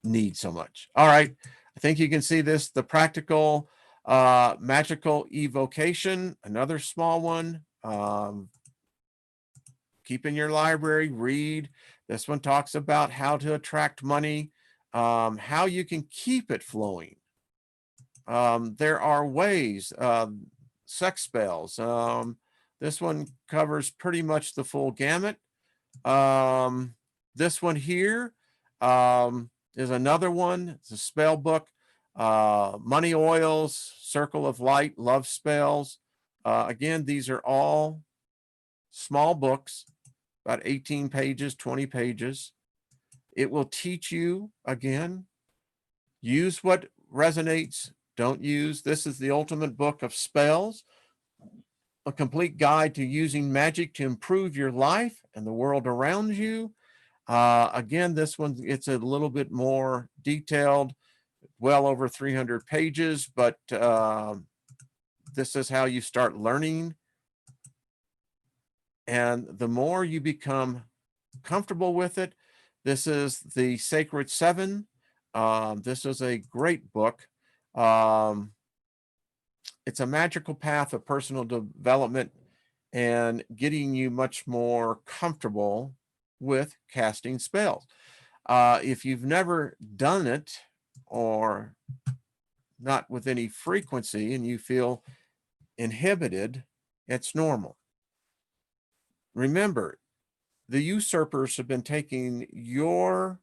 need so much. All right, I think you can see this, the practical magical evocation, another small one. Keep in your library, read. This one talks about how to attract money, how you can keep it flowing. There are ways, sex spells. This one covers pretty much the full gamut. This one here is another one. It's a spell book. Money oils, circle of light, love spells. Again, these are all small books, about 18 pages, 20 pages. It will teach you, again, use what resonates, don't use. This is the ultimate book of spells, a complete guide to using magic to improve your life and the world around you. Again, this one, it's a little bit more detailed, well over 300 pages, but this is how you start learning. And the more you become comfortable with it, this is the Sacred Seven. This is a great book. It's a magical path of personal development and getting you much more comfortable with casting spells. If you've never done it, or not with any frequency, and you feel inhibited, it's normal. Remember, the usurpers have been taking your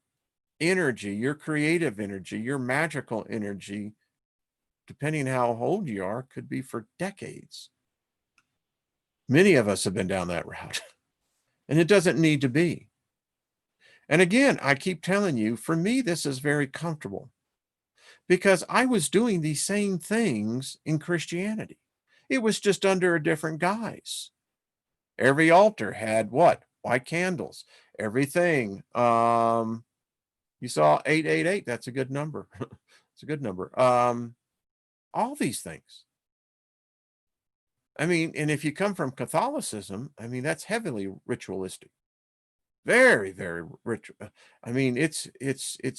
energy, your creative energy, your magical energy, depending how old you are, could be for decades. Many of us have been down that route, and it doesn't need to be. And again, I keep telling you, for me, this is very comfortable, because I was doing these same things in Christianity. It was just under a different guise. Every altar had what? White candles. Everything. You saw 888. That's a good number. It's a good number. All these things. I mean, and if you come from Catholicism, I mean, that's heavily ritualistic. Very, very rich. I mean, it's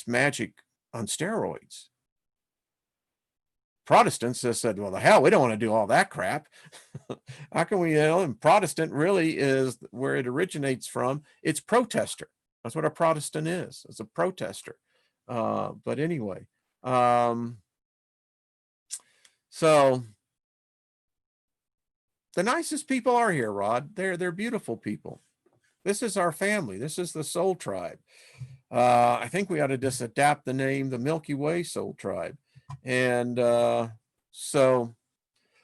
magic on steroids. Protestants just said, well, the hell, we don't want to do all that crap. How can we, and Protestant really is where it originates from. It's protester. That's what a Protestant is. It's a protester. But anyway, so the nicest people are here, Rod. They're beautiful people. This is our family. This is the Soul Tribe. I think we ought to just adapt the name, the Milky Way Soul Tribe. And so,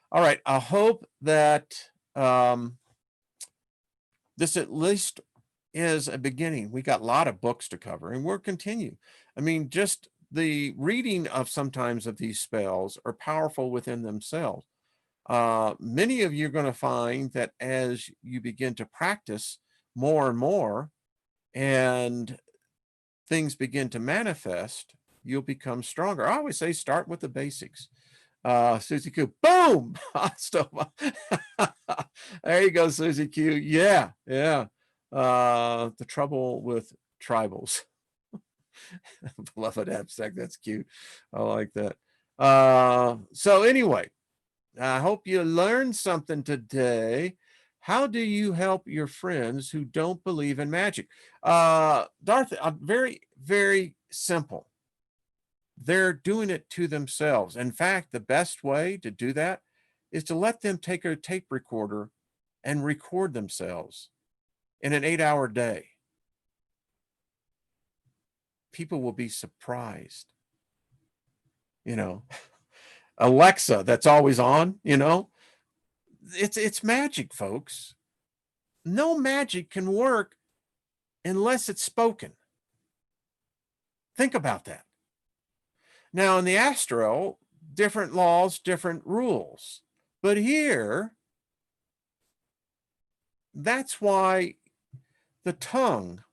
all right, I hope that this at least is a beginning. We got a lot of books to cover, and we'll continue. I mean, just the reading of sometimes of these spells are powerful within themselves. Many of you are going to find that as you begin to practice more and more, and things begin to manifest, you'll become stronger. I always say start with the basics. Susie Q, boom! There you go, Susie Q. Yeah. The trouble with tribals. Beloved abstract, that's cute. I like that. So anyway, I hope you learned something today. How do you help your friends who don't believe in magic? Dorothy, very, very simple. They're doing it to themselves. In fact, the best way to do that is to let them take a tape recorder and record themselves in an 8-hour day. People will be surprised you know, Alexa that's always on, you know. It's magic, folks. No magic can work unless it's spoken. Think about that. Now, in the astral, different laws, different rules. But here, that's why the tongue,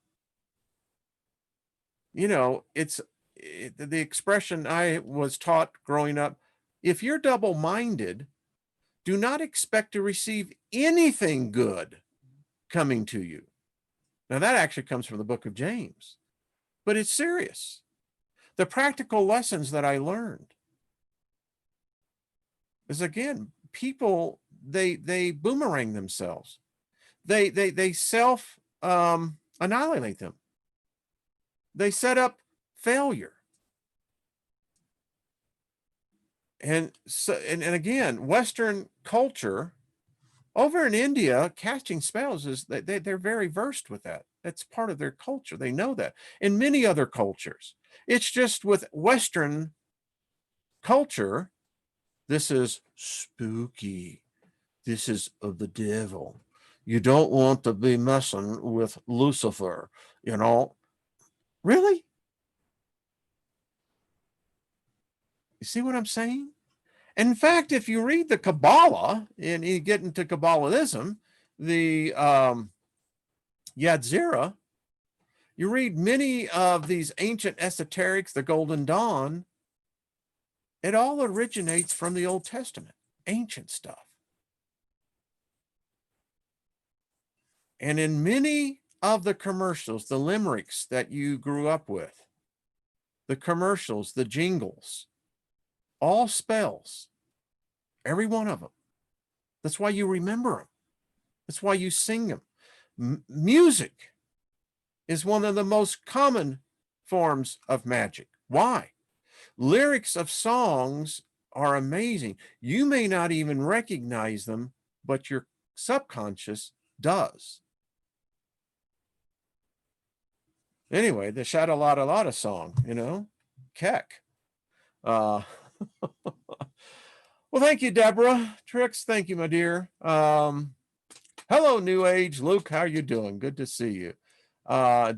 you know, the expression I was taught growing up, if you're double-minded, do not expect to receive anything good coming to you. Now, that actually comes from the book of James, but it's serious. The practical lessons that I learned is, again, people, they boomerang themselves. They self annihilate them. They set up failure. And so, and again, Western culture over in India, casting spells is they're very versed with that. That's part of their culture. They know that. In many other cultures, it's just with Western culture, this is spooky. This is of the devil. You don't want to be messing with Lucifer, you know. Really? You see what I'm saying? In fact, if you read the Kabbalah and you get into Kabbalism, the Yadzira, you read many of these ancient esoterics, the Golden Dawn, it all originates from the Old Testament, ancient stuff. And in many of the commercials, the limericks that you grew up with, the commercials, the jingles, all spells, every one of them. That's why you remember them. That's why you sing them. Music is one of the most common forms of magic. Why? Lyrics of songs are amazing. You may not even recognize them, but your subconscious does. Anyway, the Shadalada song, you know, Keck. Well, thank you, Deborah. Trix, thank you, my dear. Hello, New Age. Luke, how are you doing? Good to see you.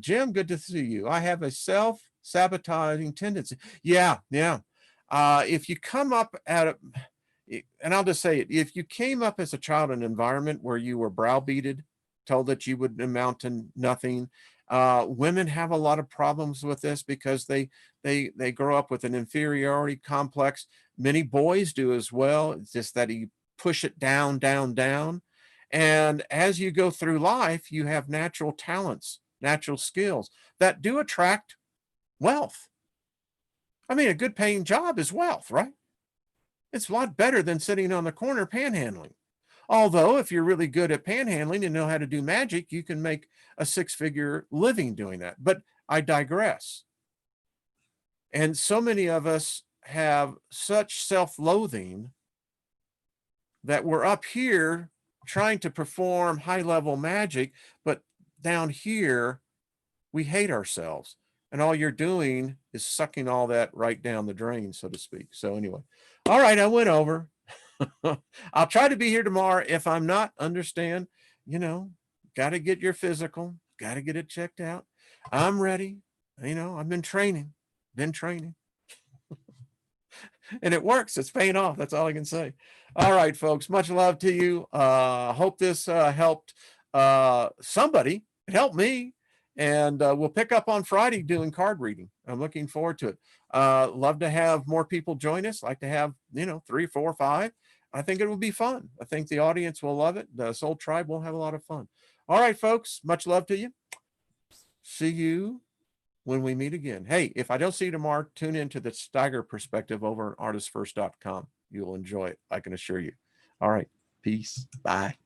Jim, good to see you. I have a self-sabotaging tendency. Yeah. If you come up at and I'll just say it, if you came up as a child in an environment where you were browbeated, told that you would amount to nothing, women have a lot of problems with this because they grow up with an inferiority complex. Many boys do as well. It's just that you push it down. And as you go through life, you have natural talents, natural skills that do attract wealth. I mean, a good paying job is wealth, right? It's a lot better than sitting on the corner panhandling. Although if you're really good at panhandling and know how to do magic, you can make a six-figure living doing that. But I digress. And so many of us have such self-loathing that we're up here trying to perform high-level magic, but down here, we hate ourselves. And all you're doing is sucking all that right down the drain, so to speak. So anyway, all right, I went over. I'll try to be here tomorrow. If I'm not, understand, you know, got to get your physical, got to get it checked out. I'm ready. You know, I've been training. And it works. It's paying off. That's all I can say. All right, folks, much love to you. Hope this helped somebody. It helped me. And we'll pick up on Friday doing card reading. I'm looking forward to it. Love to have more people join us. Like to have, 3, 4, 5. I think it will be fun. I think the audience will love it. The Soul Tribe will have a lot of fun. All right, folks, much love to you. See you when we meet again. Hey, if I don't see you tomorrow, tune into the Steiger Perspective over on artistfirst.com. You'll enjoy it, I can assure you. All right, peace. Bye.